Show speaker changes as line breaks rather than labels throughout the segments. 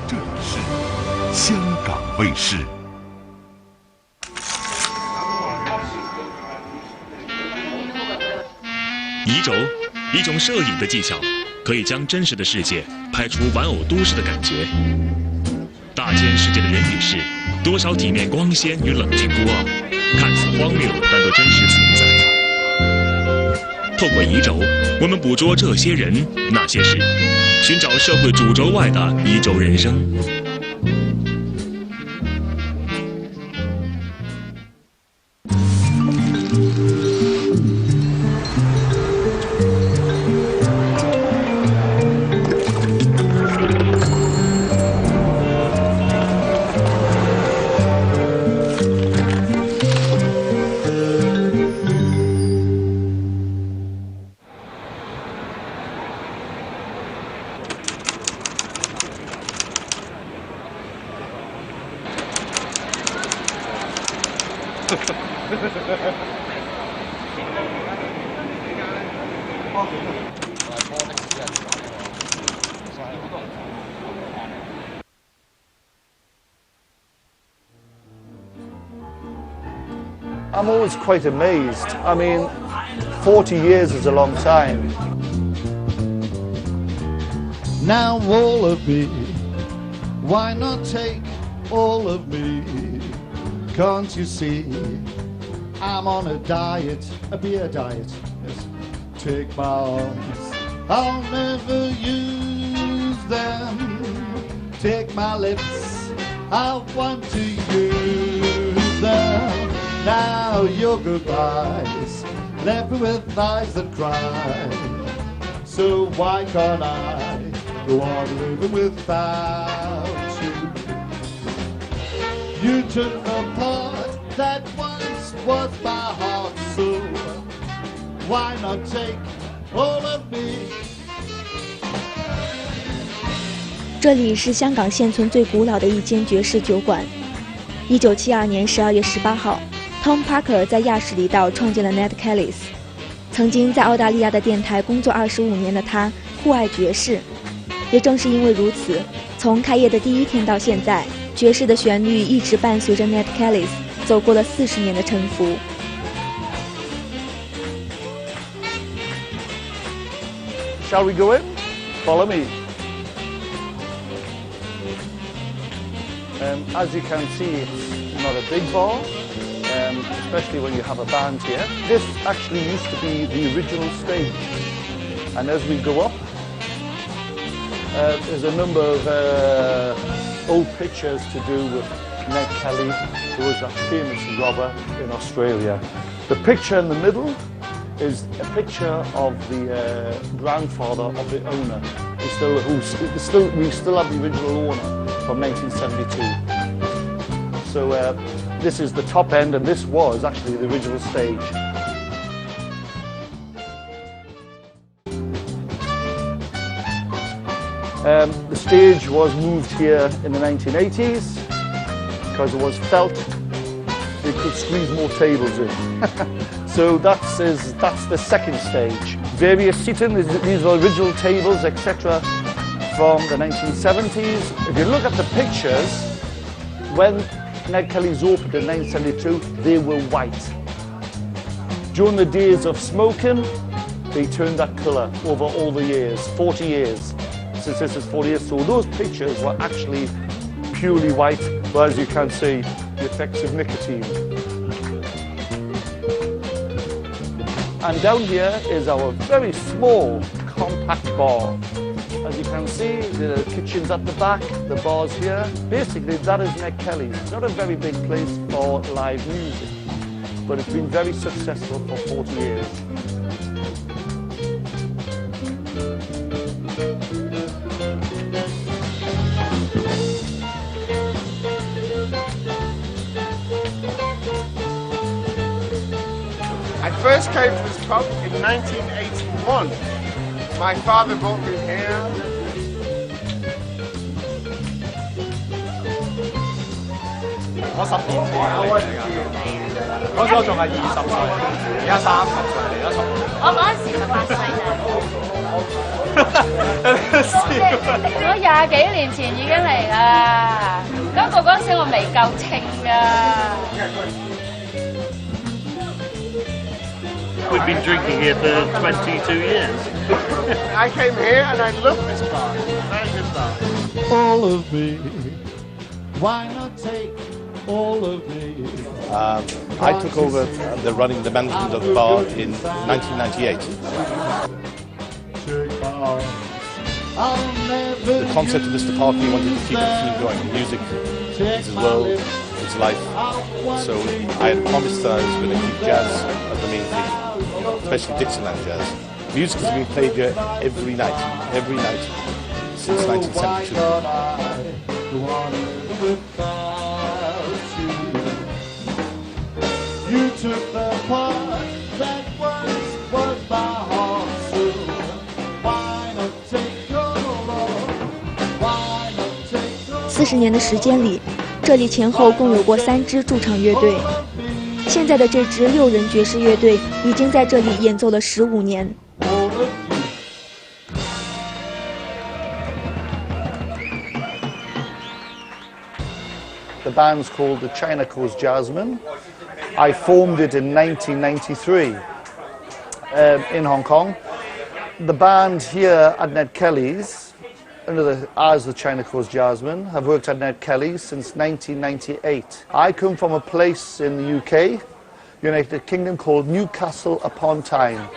这里是香港卫视。
移轴，一种摄影的技巧，可以将真实的世界拍出玩偶都市的感觉。大千世界的人与事，多少体面光鲜与冷峻孤傲，看似荒谬，但都真实存在。透过移轴，我们捕捉这些人那些事，寻找社会主轴外的移轴人生。
I'm always quite amazed. I mean, 40 years is a long time.
Now all of me, why not take all of me? Can't you see, I'm on a diet, a beer diet. Yes. Take my arms, I'll never use them. Take my lips, I want to use them. Now your goodbyes left me with eyes that cry. So why can't I go on living without you? You took a part that once was my heart, so why not take all of me?
这里是香港现存最古老的一间爵士酒馆。1972年12月18号。Tom Parker 在亚什里道创建了 Ned Kelly。曾经在澳大利亚的电台工作25年的他，酷爱爵士。也正是因为如此，从开业的第一天到现在，爵士的旋律一直伴随着 Ned Kelly 走过了40年的沉浮。
Shall we go in? Follow me. As you can see, it's not a big bar. Especially when you have a band here. This actually used to be the original stage, and as we go up, there's a number of old pictures to do with Ned Kelly, who was a famous robber in Australia. The picture in the middle is a picture of the grandfather of the owner, we still have the original owner from 1972. So this is the top end, and this was actually the original stage. The stage was moved here in the 1980s because it was felt they could squeeze more tables in. So that's the second stage. Various seating, these are original tables, etc. from the 1970s. If you look at the pictures, when Ned Kelly's opened in 1972, they were white. During the days of smoking, they turned that colour over all the years, 40 years. Since this is 40 years, so those pictures were actually purely white, but as you can see, the effects of nicotine. And down here is our very small, compact bar. As you can see, the kitchen's at the back, the bar's here. Basically, that is Ned Kelly's. It's not a very big place for live music, but it's been very successful for 40 years.
I first came to this pub in 1981. My father brought me here. I 10年前嚟嘅，嗰時我仲係20歲，而家30歲嚟咗。我嗰陣時18歲咋。
我20幾年前已經嚟啦，不過嗰陣時我未夠稱㗎。
We've been drinking here for 22 years.
I came here and I love this bar. Very good bar.
All of me, why not take all of me?
I took over running the management of the bar in 1998. The concept of Mr. Parker, he wanted to keep the theme going. Music is his world, his life. So I had promised that I was going to keep jazz as the main theme, especially Dixieland jazz. Music has been played here every night since 1972.
You took the part that was my heart, so why not take over? Why not take over?
40年的时间里，这里前后共有过3支驻场乐队。现在的这支6人爵士乐队已经在这里演奏了15年。
The band's called the China Coast Jazzmen. I formed it in 1993 in Hong Kong. The band here at Ned Kelly's, as the China Coast Jazzmen, have worked at Ned Kelly's since 1998. I come from a place in the UK, United Kingdom, called Newcastle upon Tyne.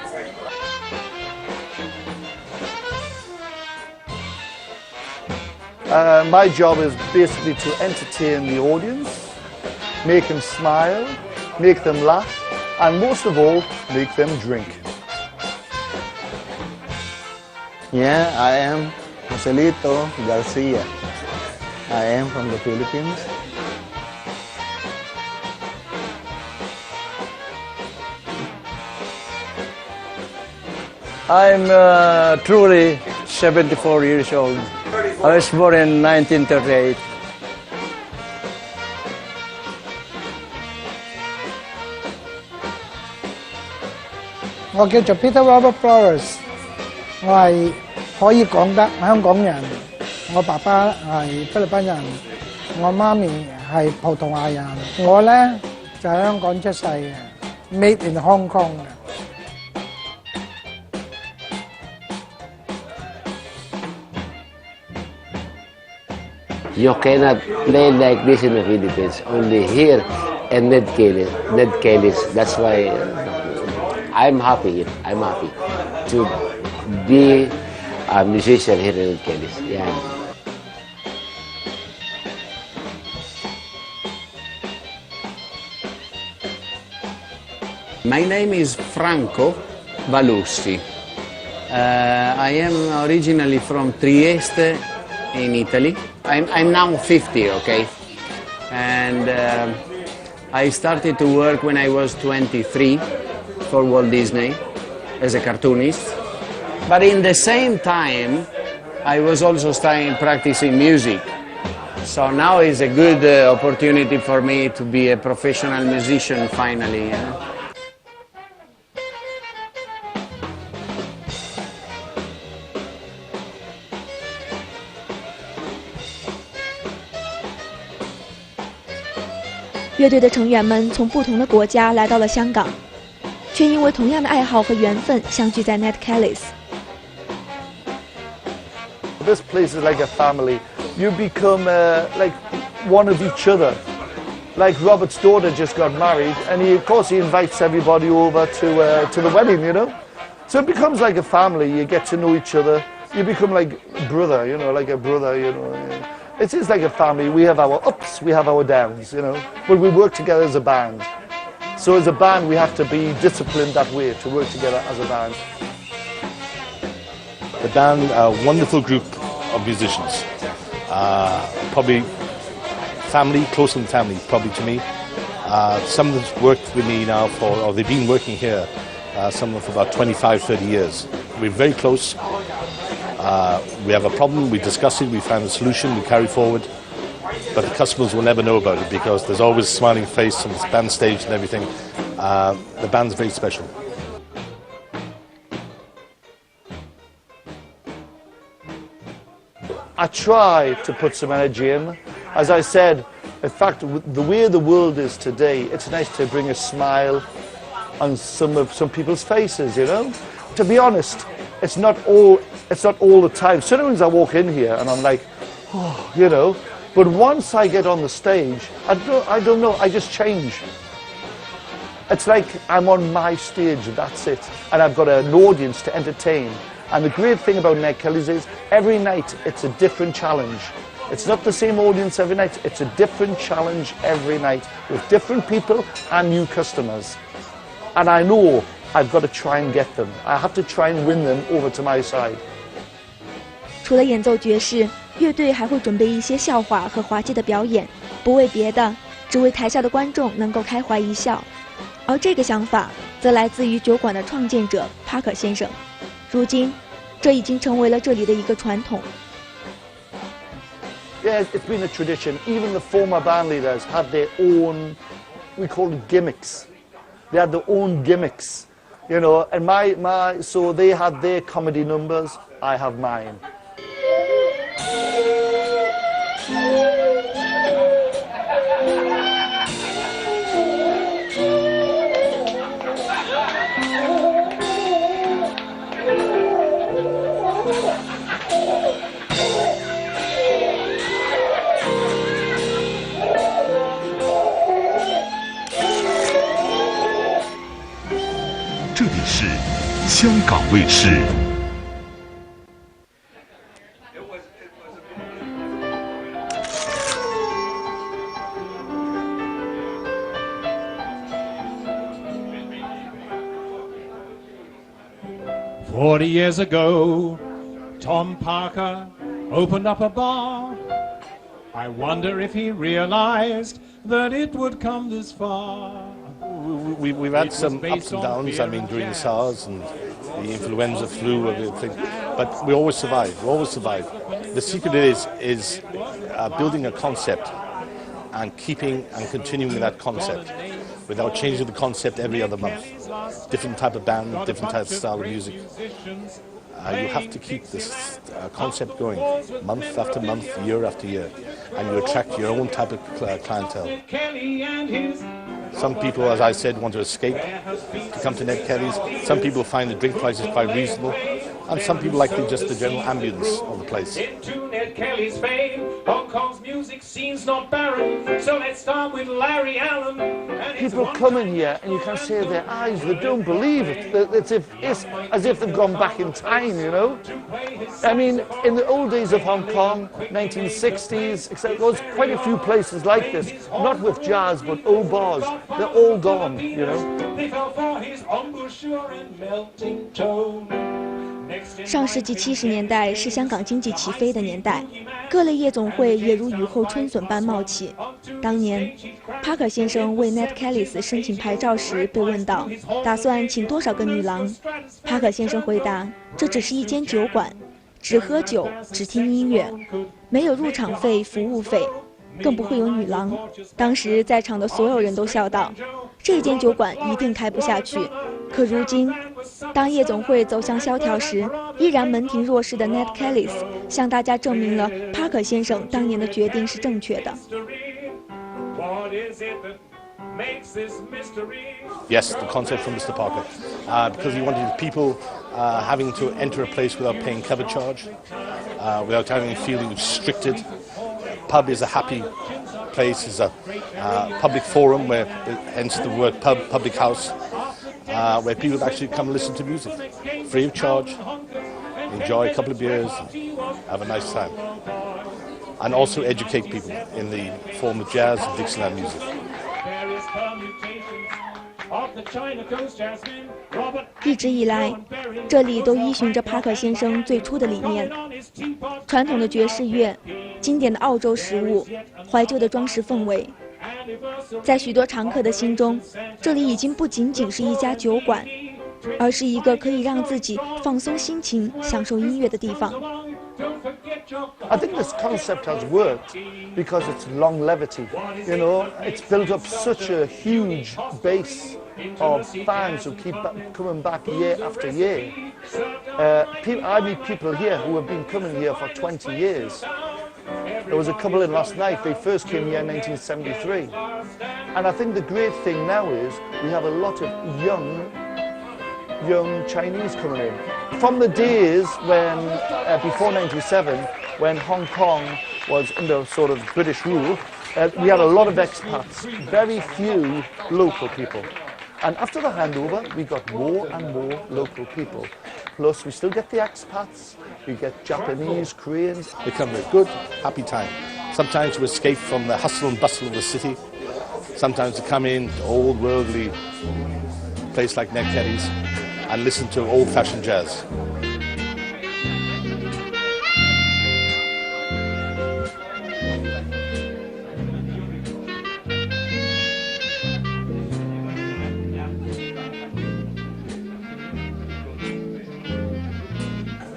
My job is basically to entertain the audience, make them smile, make them laugh, and most of all, make them drink.
Yeah, I am Oselito Garcia. I am from the Philippines. I'm truly 74 years old. I was born in 1938.
I am Peter Robert Flores. I am 可以講得香港人，我爸爸係菲律賓人，我媽咪係葡萄牙人，我呢就喺香港出世嘅 ，made in Hong Kong 嘅。
You cannot play like this in the Philippines. Only here and Ned Kelly's. That's why I'm happy. I'm happy to be a musician here in Ned Kelly's. Yeah.
My name is Franco Valussi. I am originally from Trieste in Italy. I'm now 50, okay? And I started to work when I was 23 for Walt Disney as a cartoonist. But in the same time, I was also practicing music. So now is a good opportunity for me to be a professional musician finally. You know?
乐队的成员们从不同的国家来到了香港，却因为同样的爱好和缘分相聚在 Ned Kelly's。
This place is like a family. You become like one of each other. Like Robert's daughter just got married, and of course he invites everybody over to the wedding, you know. So it becomes like a family. You get to know each other. You become like brother, you know, like a brother, you know. It is like a family. We have our ups, we have our downs, you know. But we work together as a band. So as a band, we have to be disciplined that way to work together as a band.
The band, a wonderful group of musicians. Probably family, closer than family, probably to me. Some of them worked with me now or they've been working here, some of them for about 25, 30 years. We're very close. We have a problem, we discuss it, we find a solution, we carry forward. But the customers will never know about it because there's always a smiling face on the band stage and everything. The band's very special.
I try to put some energy in. As I said, in fact, the way the world is today, it's nice to bring a smile on some people's faces, you know. To be honest, it's not all the time. Sometimes I walk in here and I'm like, oh, you know. But once I get on the stage, I don't know, I just change. It's like I'm on my stage, that's it. And I've got an audience to entertain. And the great thing about Ned Kelly's is every night it's a different challenge. It's not the same audience every night, it's a different challenge every night with different people and new customers. And I know I've got to try and get them. I have to try and win them over to my side.
除了演奏爵士，乐队还会准备一些笑话和滑稽的表演，不为别的，只为台下的观众能够开怀一笑。而这个想法则来自于酒馆的创建者帕克先生。如今，这已经成为了这里的一个传统。
Yeah, it's been a tradition. Even the former band leaders had their own, we call it gimmicks. They had their own gimmicks, you know. And so they had their comedy numbers. I have mine.
这里是香港卫视。
40 years ago, Tom Parker opened up a bar. I wonder if he realized that it would come this far.
We've had some ups and downs, I mean, during the SARS and the influenza flu and everything, but we always survive, The secret is building a concept and keeping and continuing that concept without changing the concept every other month. Different type of band, different type of style of music. You have to keep this concept going month after month, year after year, and you attract your own type of clientele. Some people, as I said, want to escape, to come to Ned Kelly's. Some people find the drink prices quite reasonable, and some people like just the general ambience of the place.
Into Ned Kelly's fame, Hong Kong's music scene's not barren, so let's start with Larry Allen.
People come in here and you can see their eyes, they don't believe it. It's as if they've gone back in time, you know. I mean, in the old days of Hong Kong, 1960s, etc., there was quite a few places like this, not with jazz, but old bars. They're all gone, you know.
They fell for his embouchure and melting tone.
上世纪70年代是香港经济起飞的年代，各类夜总会也如雨后春笋般冒起。当年，帕克先生为 Ned Kelly 申请牌照时被问到，打算请多少个女郎？帕克先生回答：“这只是一间酒馆，只喝酒，只听音乐，没有入场费、服务费，更不会有女郎。”当时在场的所有人都笑道：“这间酒馆一定开不下去。”可如今，当夜总会走向萧条时，依然门庭若市的 Ned Kelly 向大家证明了帕克先生当年的决定是正确的。
Yes, the concept from Mr. Parker, because he wanted people having to enter a place without paying cover charge, without having feeling restricted. Pub is a happy place, is a public forum, where, hence the word pub, public house. Where people actually come and listen to music, free of charge, enjoy a couple of beers, and have a nice time. And also educate people in the form of jazz and Dixieland music.
一直以来，这里都依循着帕克先生最初的理念：传统的爵士乐、经典的澳洲食物、怀旧的装饰氛围。在许多常客的心中，这里已经不仅仅是一家酒馆，而是一个可以让自己放松心情、享受音乐的地方。
I think this concept has worked because it's longevity. You know, it's built up such a huge base of fans who keep coming back year after year. I meet people here who have been coming here for 20 years. There was a couple in last night. They first came here in 1973. And I think the great thing now is we have a lot of young Chinese coming in. From the days when, before 97, when Hong Kong was under sort of British rule, we had a lot of expats, very few local people. And after the handover, we got more and more local people. Plus, we still get the expats, we get Japanese, Koreans.
They come with a good, happy time. Sometimes to escape from the hustle and bustle of the city. Sometimes to come in to old worldly place like Ned Kelly's and listen to old-fashioned jazz.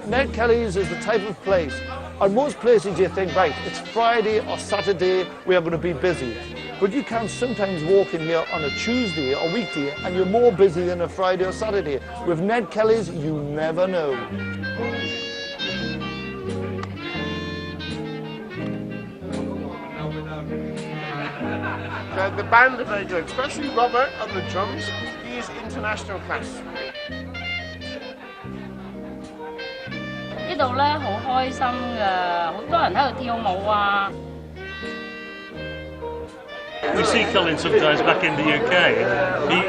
Ned Kelly's is the type of place, on most places you think, right, it's Friday or Saturday, we are going to be busy. But you can sometimes walk in here on a Tuesday or weekday and you're more busy than a Friday or Saturday. With Ned Kelly's, you never know.
The bandleader, especially Robert on the drums, he is international class.
呢度咧好開心㗎，好多人喺度跳舞啊。
We see Colin sometimes back in the UK.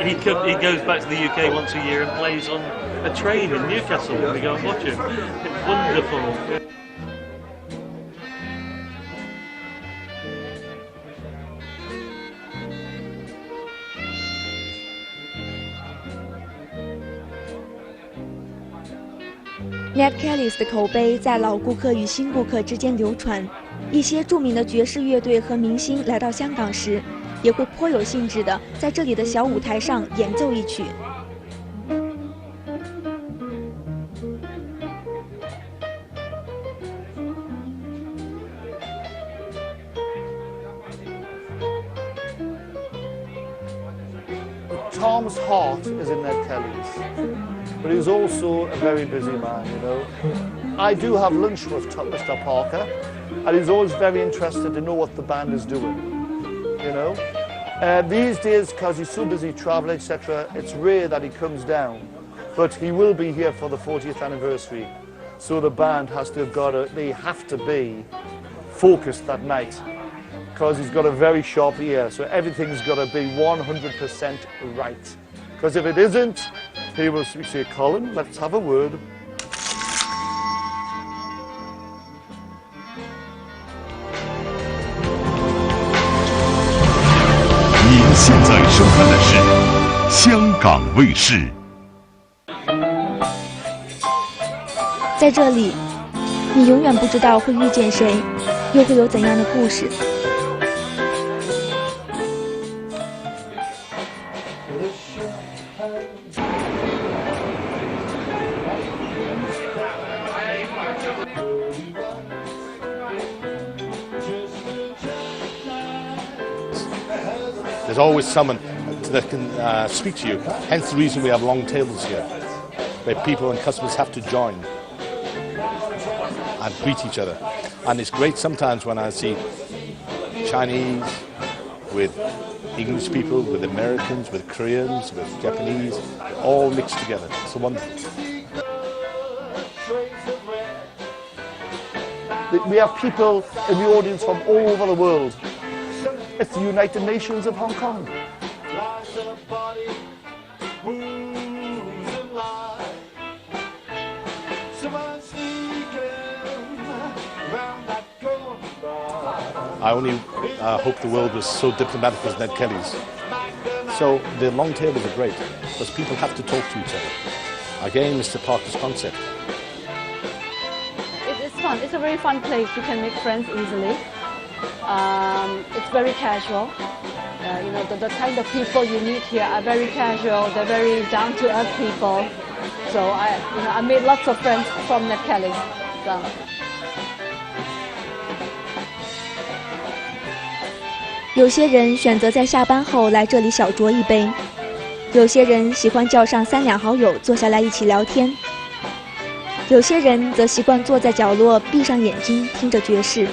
He goes back to the UK once a year and plays on a train in Newcastle, and we go and watch him. It's wonderful.
Ned Kelly 的口碑在老顾客与新顾客之间流传，一些著名的爵士乐队和明星来到香港时，也会颇有兴致地在这里的小舞台上演奏一曲。
Tom's heart is in Ned Kelly's, but he's also a very busy man, you know. I do have lunch with Mr. Parker, and he's always very interested to know what the band is doing, you know. These days, because he's so busy traveling, etc., it's rare that he comes down, but he will be here for the 40th anniversary, so the band they have to be focused that night. Because he's got a very sharp ear, so everything's got to be 100% right. Because if it isn't, he will say, Colin, let's have a word.
您现在收看的是香港卫视。
在这里，你永远不知道会遇见谁，又会有怎样的故事。
There's always someone that can speak to you. Hence the reason we have long tables here, where people and customers have to join and greet each other. And it's great sometimes when I see Chinese with English people, with Americans, with Koreans, with Japanese, all mixed together. It's wonderful.
We have people in the audience from all over the world. It's the United Nations of Hong Kong.
I only hope the world was so diplomatic as Ned Kelly's. So the long tables are great, because people have to talk to each other. Again, Mr. Parker's concept.
It's fun. It's a very fun place. You can make friends easily. It's very casual. You know, the kind of people you meet here are very casual. They're very down-to-earth people. So I made lots of friends from Ned Kelly. So.
有些人选择在下班后来这里小酌一杯，有些人喜欢叫上3、2好友坐下来一起聊天，有些人则习惯坐在角落，闭上眼睛听着爵士。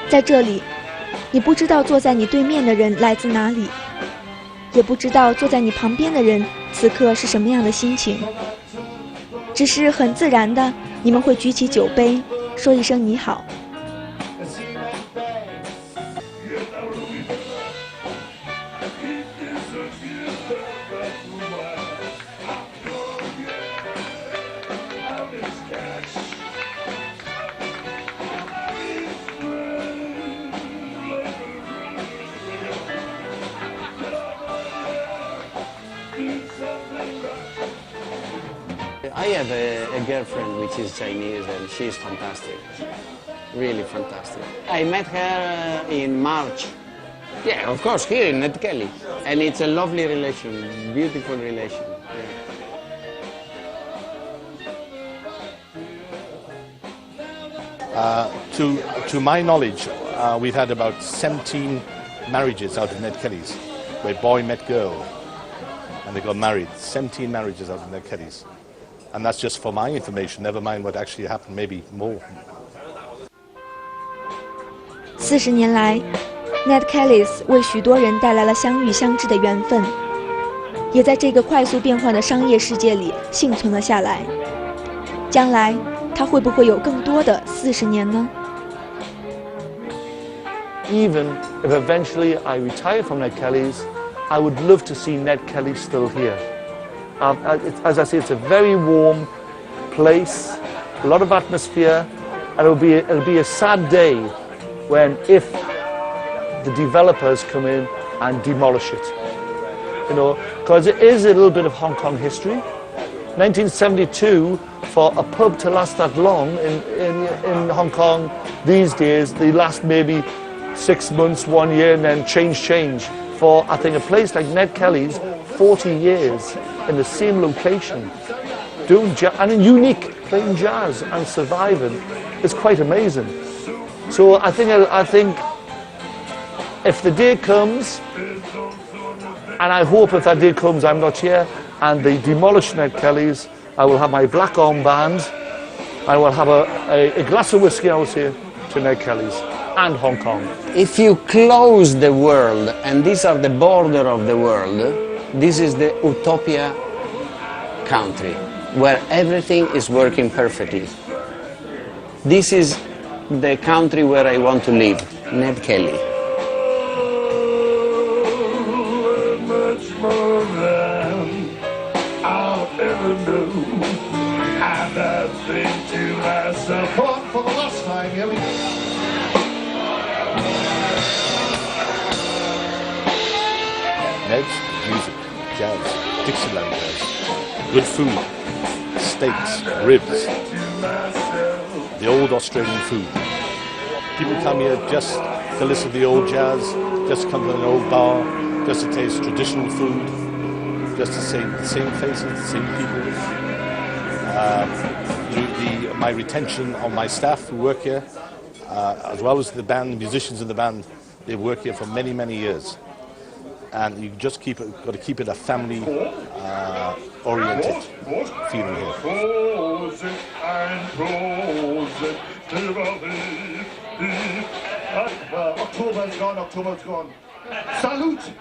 在这里，你不知道坐在你对面的人来自哪里，也不知道坐在你旁边的人此刻是什么样的心情，只是很自然的，你们会举起酒杯，说一声你好。
I have a girlfriend which is Chinese and she's fantastic, really fantastic. I met her in March. Yeah, of course, here in Ned Kelly. And it's a lovely relation, beautiful relation.
To my knowledge, we've had about 17 marriages out of Ned Kelly's, where boy met girl and they got married. 17 marriages out of Ned Kelly's. And that's just for my information, never mind what actually happened, maybe more.
40年来 ，Ned Kelly 为许多人带来了相遇相知的缘分，也在这个快速变换的商业世界里幸存了下来。将来，他会不会有更多的40年呢？
Even if eventually I retire from Ned Kelly's, I would love to see Ned Kelly still here. As I say, it's a very warm place, a lot of atmosphere, and it'll be a sad day when, if the developers come in and demolish it. You know, because it is a little bit of Hong Kong history. 1972, for a pub to last that long in Hong Kong these days, they last maybe 6 months, 1 year, and then change. For, I think, a place like Ned Kelly's, 40 years in the same location, doing jazz, and unique, playing jazz and surviving, is quite amazing. So I think if the day comes, and I hope if that day comes I'm not here, and they demolish Ned Kelly's, I will have my black armband, I will have a glass of whiskey, I will say, to Ned Kelly's and Hong Kong.
If you close the world, and these are the border of the world, this is the utopia country, where everything is working perfectly. This is the country where I want to live, Ned Kelly.
Much more than I'll ever know. And I think to myself,
Come on, for the last time, here we go.
Ned's music, jazz, Dixieland jazz, good food, steaks, ribs, the old Australian food. People come here just to listen to the old jazz, just to come to an old bar, just to taste traditional food, just to see the same faces, the same people. My retention of my staff who work here, as well as the band, musicians in the band, they work here for many, many years. And you just got to keep it a family oriented feeling here.
October's gone. Salute!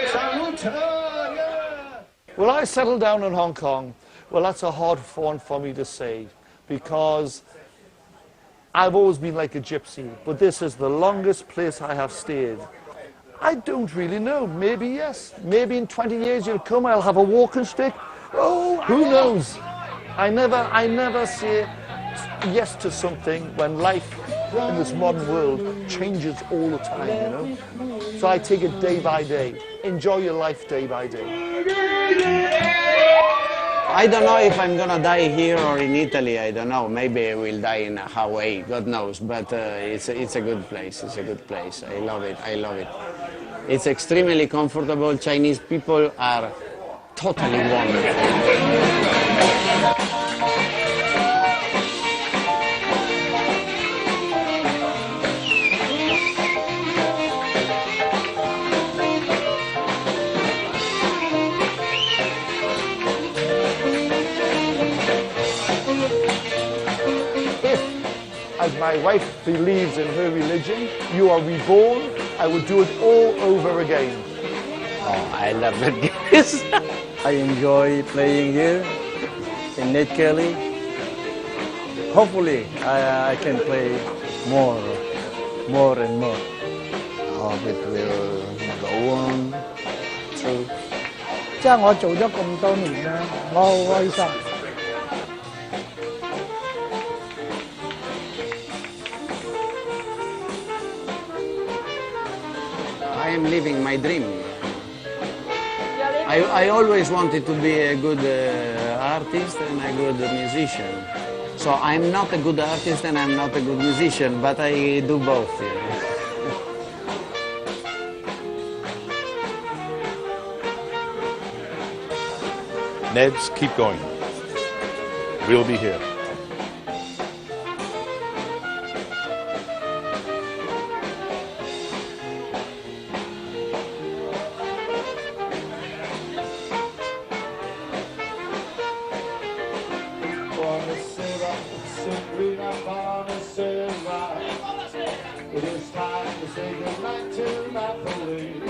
Salute! Yeah!
Will I settle down in Hong Kong? Well, that's a hard one for me to say, because I've always been like a gypsy, but this is the longest place I have stayed. I don't really know. Maybe yes. Maybe in 20 years you'll come, I'll have a walking stick. Oh, who knows? I never say yes to something when life in this modern world changes all the time, you know? So I take it day by day. Enjoy your life day by day.
I don't know if I'm gonna die here or in Italy, I don't know. Maybe I will die in Hawaii, God knows. But it's a good place, it's a good place. I love it, I love it. It's extremely comfortable. Chinese people are totally wonderful.
My wife believes in her religion. You are reborn. I would do it all over again.
Oh, I love that guitarist.
I enjoy playing here in Ned Kelly. Hopefully, I can play more and more.
Oh, it will go on through.
即係我做咗咁多年咧，我好開心。
I am living my dream. I always wanted to be a good artist and a good musician. So I'm not a good artist and I'm not a good musician, but I do both. You know?
Neds, keep going. We'll be here.
It is time to say goodnight to Napoli.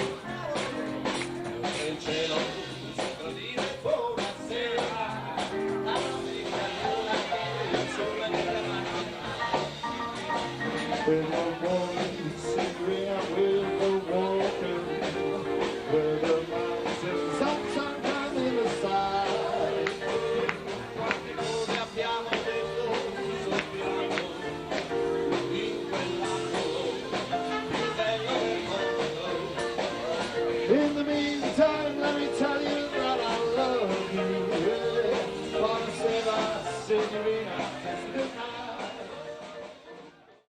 When we're going